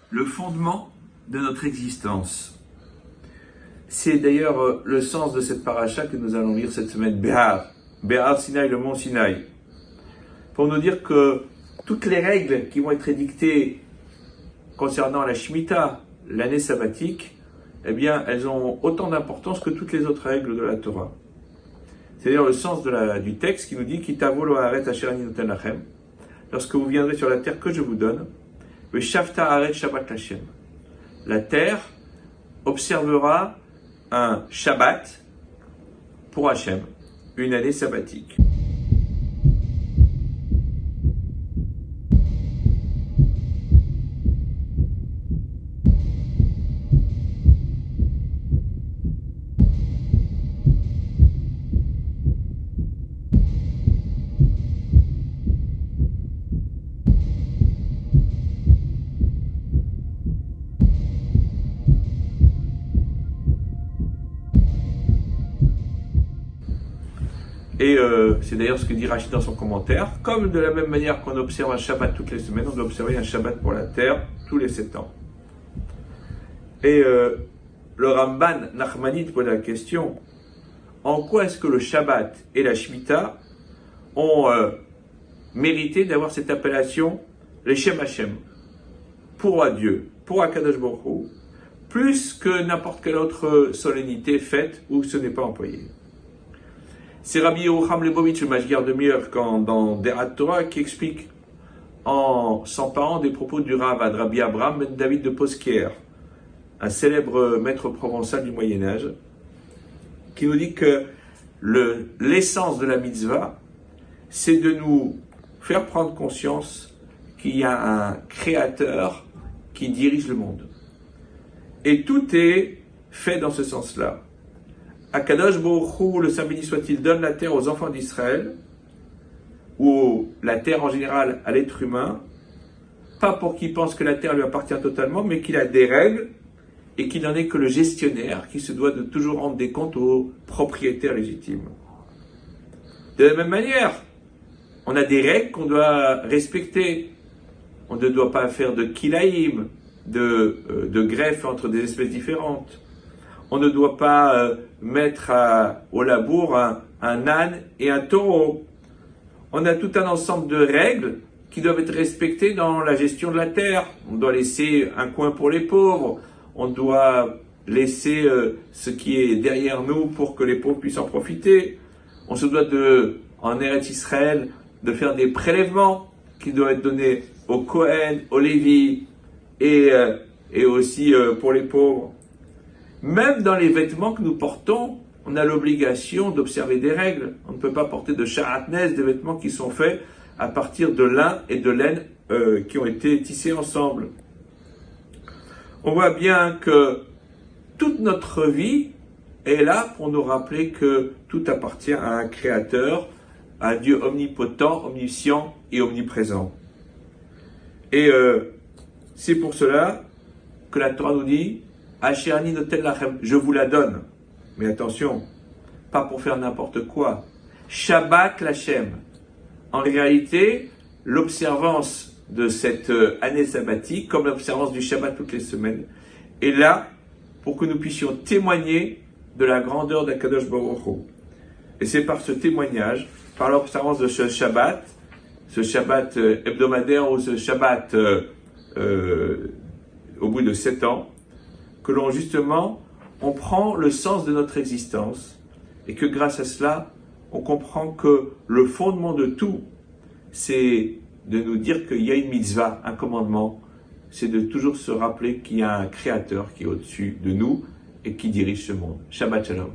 le fondement de notre existence. C'est d'ailleurs le sens de cette paracha que nous allons lire cette semaine, Behar. Behar Sinaï, le mont Sinaï. Pour nous dire que toutes les règles qui vont être édictées concernant la Shemitah, l'année sabbatique, eh bien, elles ont autant d'importance que toutes les autres règles de la Torah. C'est d'ailleurs le sens du texte qui nous dit Kitavo lo haaretz asher ani noten lachem. Lorsque vous viendrez sur la terre que je vous donne, Veshavta haaretz Shabbat Hashem. La terre observera un Shabbat pour Hashem, une année sabbatique. Et c'est d'ailleurs ce que dit Rachid dans son commentaire. Comme de la même manière qu'on observe un Shabbat toutes les semaines, on doit observer un Shabbat pour la terre tous les 7 ans. Et le Ramban Nachmanide pose la question, en quoi est-ce que le Shabbat et la Shemitah ont mérité d'avoir cette appellation Leshem Hashem, pour Dieu, pour Akadosh Baruch Hu, plus que n'importe quelle autre solennité faite où ce n'est pas employé. C'est Rabbi Yerucham Lebovitch, le Mashgiach de Mir, dans Derat Torah, qui explique en s'emparant des propos du Rav Rabbi Abraham ben David de Poskier, un célèbre maître provençal du Moyen-Âge, qui nous dit que l'essence de la mitzvah, c'est de nous faire prendre conscience qu'il y a un créateur qui dirige le monde. Et tout est fait dans ce sens-là. Akadosh Baruch Hu, le Saint béni soit-il, donne la terre aux enfants d'Israël, ou la terre en général à l'être humain, pas pour qu'il pense que la terre lui appartient totalement, mais qu'il a des règles et qu'il n'en est que le gestionnaire qui se doit de toujours rendre des comptes aux propriétaires légitimes. De la même manière, on a des règles qu'on doit respecter. On ne doit pas faire de kilaïm, de greffe entre des espèces différentes. On ne doit pas mettre au labour un âne et un taureau. On a tout un ensemble de règles qui doivent être respectées dans la gestion de la terre. On doit laisser un coin pour les pauvres. On doit laisser ce qui est derrière nous pour que les pauvres puissent en profiter. On se doit en Eretz Israël de faire des prélèvements qui doivent être donnés aux Kohen, aux Lévi et aussi pour les pauvres. Même dans les vêtements que nous portons, on a l'obligation d'observer des règles. On ne peut pas porter de sharatnez, des vêtements qui sont faits à partir de lin et de laine qui ont été tissés ensemble. On voit bien que toute notre vie est là pour nous rappeler que tout appartient à un créateur, à un Dieu omnipotent, omniscient et omniprésent. Et c'est pour cela que la Torah nous dit Asher ani noten lachem, je vous la donne. Mais attention, pas pour faire n'importe quoi. Shabbat lachem. En réalité, l'observance de cette année sabbatique, comme l'observance du Shabbat toutes les semaines, est là pour que nous puissions témoigner de la grandeur d'Akadosh Baruch Hu. Et c'est par ce témoignage, par l'observance de ce Shabbat hebdomadaire ou ce Shabbat au bout de 7 ans, que on prend le sens de notre existence et que grâce à cela, on comprend que le fondement de tout, c'est de nous dire qu'il y a une mitzvah, un commandement, c'est de toujours se rappeler qu'il y a un créateur qui est au-dessus de nous et qui dirige ce monde. Shabbat Shalom.